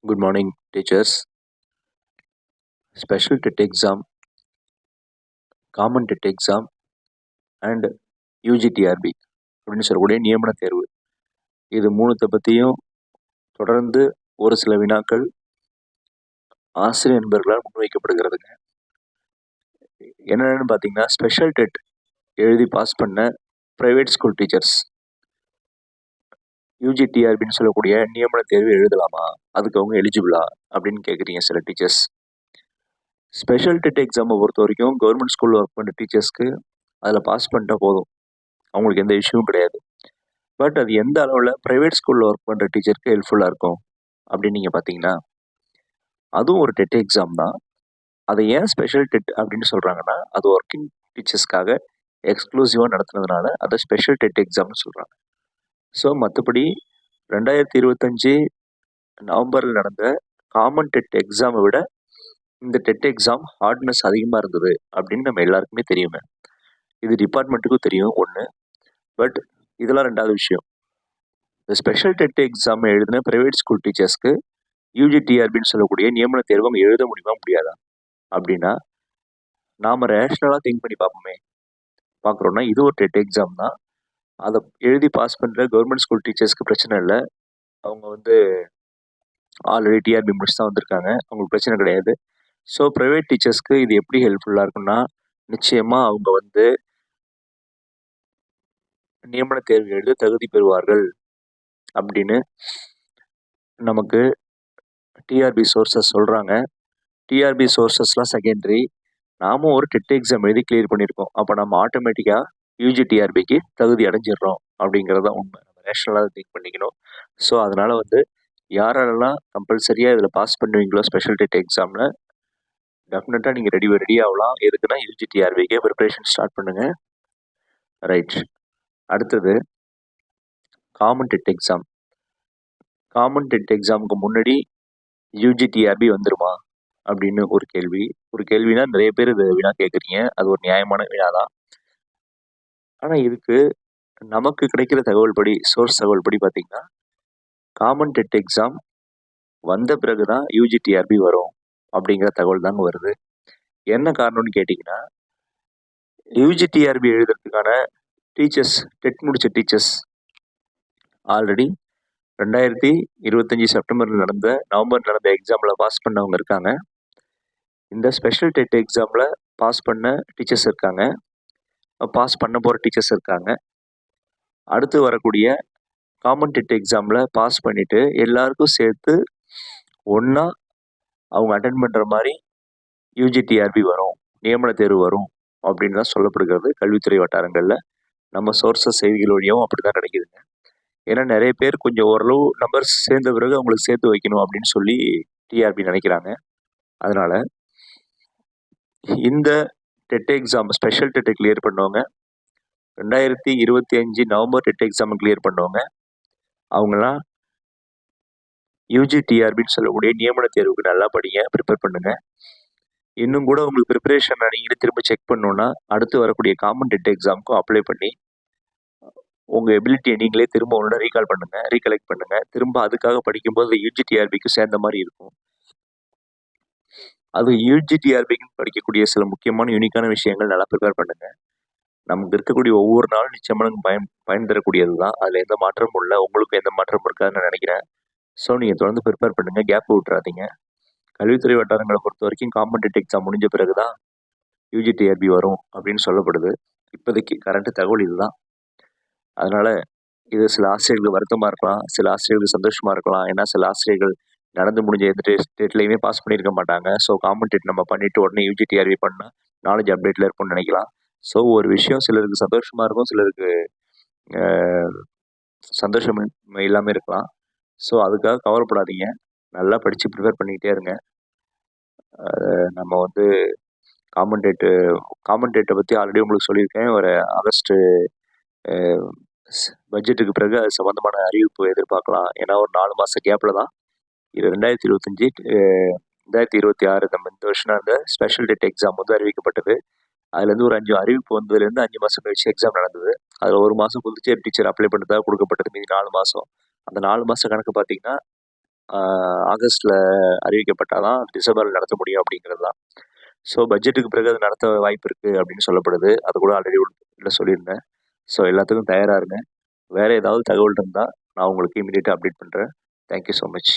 Good morning, teachers. Special TET exam, common TET exam and UGTRB அப்படின்னு சொல்லக்கூடிய நியமன தேர்வு. இது மூணுத்தை பற்றியும் தொடர்ந்து ஒரு சில வினாக்கள் ஆசிரியர் நண்பர்களால் முன்வைக்கப்படுகிறதுங்க. என்னென்னு பார்த்தீங்கன்னா, ஸ்பெஷல் டெட் எழுதி பாஸ் பண்ண ப்ரைவேட் ஸ்கூல் டீச்சர்ஸ் யூஜிடிஆர்பின்னு சொல்லக்கூடிய நியமன தேர்வு எழுதலாமா, அதுக்கு அவங்க எலிஜிபிளா அப்படின்னு கேட்குறீங்க சில டீச்சர்ஸ். ஸ்பெஷல் டெட் எக்ஸாமை பொறுத்த வரைக்கும் கவர்மெண்ட் ஸ்கூலில் ஒர்க் பண்ணுற டீச்சர்ஸ்க்கு அதில் பாஸ் பண்ணிட்டா போதும், அவங்களுக்கு எந்த இஷ்யூவும் கிடையாது. பட் அது எந்த அளவில் ப்ரைவேட் ஸ்கூலில் ஒர்க் பண்ணுற டீச்சருக்கு ஹெல்ப்ஃபுல்லாக இருக்கும் அப்படின்னு நீங்கள் பார்த்தீங்கன்னா, அதுவும் ஒரு டெட் எக்ஸாம் தான். அதை ஏன் ஸ்பெஷல் டெட் அப்படின்னு சொல்கிறாங்கன்னா, அது ஒர்க்கிங் டீச்சர்ஸ்க்காக எக்ஸ்க்ளூசிவாக நடத்துனதுனால அதை ஸ்பெஷல் டெட் எக்ஸாம்னு சொல்கிறாங்க. ஸோ மற்றபடி 2025 நவம்பரில் நடந்த காமன் டெட் எக்ஸாமை விட இந்த டெட் எக்ஸாம் ஹார்ட்னஸ் அதிகமாக இருந்தது அப்படின்னு நம்ம எல்லாருக்குமே தெரியுங்க. இது டிபார்ட்மெண்ட்டுக்கும் தெரியும் ஒன்று. பட் இதெல்லாம் ரெண்டாவது விஷயம். இந்த ஸ்பெஷல் டெட் எக்ஸாம் எழுதின ப்ரைவேட் ஸ்கூல் டீச்சர்ஸ்க்கு யூஜிடிஆர்பின்னு சொல்லக்கூடிய நியமன தேர்வு அவங்க எழுத முடியுமா முடியாதா அப்படின்னா, நாம் ரேஷ்னலாக திங்க் பண்ணி பார்க்குறோன்னா இது ஒரு டெட் எக்ஸாம் தான். அதை எழுதி பாஸ் பண்ணுற கவர்மெண்ட் ஸ்கூல் டீச்சர்ஸ்க்கு பிரச்சனை இல்லை. அவங்க ஆல்ரெடி டிஆர்பி முடிச்சு தான் வந்திருக்காங்க, அவங்களுக்கு பிரச்சனை கிடையாது. ஸோ ப்ரைவேட் டீச்சர்ஸ்க்கு இது எப்படி ஹெல்ப்ஃபுல்லாக இருக்குன்னா, நிச்சயமாக அவங்க நியமன தேர்வு எழுத தகுதி பெறுவார்கள் அப்படின்னு நமக்கு டிஆர்பி சோர்சஸ் சொல்கிறாங்க. டிஆர்பி சோர்சஸ்லாம் செகண்டரி. நாமும் ஒரு டெட் எக்ஸாம் எழுதி கிளியர் பண்ணியிருக்கோம். அப்போ நம்ம ஆட்டோமேட்டிக்காக யூஜிடிஆர்பிக்கு தகுதி அடைஞ்சிடுறோம் அப்படிங்கிறது தான் உண்மை. நம்ம நேஷ்னலாக திங்க் பண்ணிக்கணும். ஸோ அதனால் யாரெல்லாம் கம்பல்சரியாக இதில் பாஸ் பண்ணுவீங்களோ ஸ்பெஷல் டெட் எக்ஸாமில் டெஃபினட்டாக நீங்கள் ரெடி ஆகலாம். எதுக்குன்னா யூஜிடிஆர்பிக்கே ப்ரிப்பரேஷன் ஸ்டார்ட் பண்ணுங்கள். ரைட். அடுத்தது common TET exam. Common TET எக்ஸாமுக்கு முன்னாடி யூஜிடிஆர்பி வந்துருமா அப்படின்னு ஒரு கேள்வினா நிறைய பேர் இது வினா கேட்குறீங்க. அது ஒரு நியாயமான வினா தான். ஆனால் இதுக்கு நமக்கு கிடைக்கிற தகவல் படி, சோர்ஸ் தகவல் படி பார்த்தீங்கன்னா, காமன் டெட் எக்ஸாம் வந்த பிறகு தான் யூஜிடிஆர்பி வரும் அப்படிங்கிற தகவல் தாங்க வருது. என்ன காரணம்னு கேட்டிங்கன்னா, யூஜிடிஆர்பி எழுதுறதுக்கான டீச்சர்ஸ், டெட் முடிச்ச டீச்சர்ஸ் ஆல்ரெடி 2025 செப்டம்பரில் நவம்பர் நடந்த எக்ஸாமில் பாஸ் பண்ணவங்க இருக்காங்க. இந்த ஸ்பெஷல் டெட் எக்ஸாமில் பாஸ் பண்ண டீச்சர்ஸ் இருக்காங்க, பாஸ் பண்ண போகிற டீச்சர்ஸ் இருக்காங்க. அடுத்து வரக்கூடிய காமன் டெட் எக்ஸாமில் பாஸ் பண்ணிவிட்டு எல்லாருக்கும் சேர்த்து ஒன்றா அவங்க அட்டென்ட் பண்ணுற மாதிரி யூஜிடிஆர்பி வரும், நியமன தேர்வு வரும் அப்படின்னு தான் சொல்லப்படுகிறது கல்வித்துறை வட்டாரங்களில். நம்ம சோர்சஸ் செய்திகள் வழியாகவும் அப்படி தான் கிடைக்குதுங்க. ஏன்னா நிறைய பேர் கொஞ்சம் ஓரளவு நம்பர்ஸ் சேர்ந்த பிறகு அவங்களுக்கு சேர்த்து வைக்கணும் அப்படின்னு சொல்லி டிஆர்பி நினைக்கிறாங்க. அதனால் இந்த டெட் எக்ஸாம் ஸ்பெஷல் டெட்டை கிளியர் பண்ணவங்க, 2025 நவம்பர் டெட் எக்ஸாம் கிளியர் பண்ணவங்க, அவங்களாம் யூஜிடிஆர்பின்னு சொல்லக்கூடிய நியமன தேர்வுக்கு நல்லா படிங்க, ப்ரிப்பேர் பண்ணுங்கள். இன்னும் கூட உங்களுக்கு ப்ரிப்பரேஷன் நீங்களே திரும்ப செக் பண்ணணுன்னா அடுத்து வரக்கூடிய காமன் டெட் எக்ஸாமுக்கும் அப்ளை பண்ணி உங்கள் எபிலிட்டியை நீங்களே திரும்ப ஒன்று ரீகலெக்ட் பண்ணுங்கள். திரும்ப அதுக்காக படிக்கும்போது யூஜிடிஆர்பிக்கு சேர்ந்த மாதிரி இருக்கும். அது யூஜிடிஆர்பிக்கு படிக்கக்கூடிய சில முக்கியமான யூனிக்கான விஷயங்கள் நல்லா ப்ரிப்பேர் பண்ணுங்கள். நமக்கு இருக்கக்கூடிய ஒவ்வொரு நாளும் நிச்சயமாக பயன் தரக்கூடியது தான். அதில் எந்த மாற்றமும் இல்லை, உங்களுக்கு எந்த மாற்றமும் இருக்காதுன்னு நான் நினைக்கிறேன். ஸோ நீங்கள் தொடர்ந்து ப்ரிப்பேர் பண்ணுங்கள், கேப் விட்டுறாதீங்க. கல்வித்துறை வட்டாரங்களை பொறுத்த வரைக்கும் காமன் டெட் எக்ஸாம் முடிஞ்ச பிறகு தான் யூஜிடிஆர்பி வரும் அப்படின்னு சொல்லப்படுது. இப்போதைக்கு கரண்ட் தகவல் இதுதான். அதனால் இது சில ஆசிரியர்களுக்கு வருத்தமாக இருக்கலாம், சில ஆசிரியர்களுக்கு சந்தோஷமாக இருக்கலாம். ஏன்னா சில ஆசிரியர்கள் நடந்து முடிஞ்ச எந்த டெட்லையுமே பாஸ் பண்ணியிருக்க மாட்டாங்க. ஸோ காமன் டெட் நம்ம பண்ணிவிட்டு உடனே யூஜிடிஆர்பி பண்ணால் நாலேஜ் அப்டேட்டில் இருக்கும்னு நினைக்கலாம். ஸோ ஒரு விஷயம் சிலருக்கு சந்தோஷமாக இருக்கும், சிலருக்கு சந்தோஷம் இல்லாமல் இருக்கலாம். ஸோ அதுக்காக கவலைப்படாதீங்க, நல்லா படித்து ப்ரிப்பேர் பண்ணிக்கிட்டே இருங்க. நம்ம காமன் டேட்டை பற்றி ஆல்ரெடி உங்களுக்கு சொல்லியிருக்கேன். ஒரு ஆகஸ்ட்டு பட்ஜெட்டுக்கு பிறகு அது சம்மந்தமான அறிவிப்பு எதிர்பார்க்கலாம். ஏன்னா ஒரு 4 மாத கேப்பில் தான் இது 2025 2026 நம்ம இந்த வருஷம் அந்த ஸ்பெஷல் டெட் எக்ஸாம் அறிவிக்கப்பட்டது. அதுலேருந்து ஒரு 5 அறிவிப்பு வந்ததுலேருந்து 5 மாதம் கழிச்சு எக்ஸாம் நடந்தது. அதில் ஒரு மாதம் புதுச்சேரி டீச்சர் அப்ளை பண்ணுறதாக கொடுக்கப்பட்டது, மீதி 4 மாதம். அந்த 4 மாத கணக்கு பார்த்தீங்கன்னா ஆகஸ்ட்டில் அறிவிக்கப்பட்டால் தான் டிசம்பரில் நடத்த முடியும் அப்படிங்கிறது தான். ஸோ பட்ஜெட்டுக்கு பிறகு அது நடத்த வாய்ப்பு இருக்குது அப்படின்னு சொல்லப்படுது. அது கூட ஆல்ரெடி உள்ள சொல்லியிருந்தேன். ஸோ எல்லாத்துக்கும் தயாராக இருங்க. வேறு ஏதாவது தகவல் இருந்தால் நான் உங்களுக்கு இமீடியட்டாக அப்டேட் பண்ணுறேன். Thank you so much.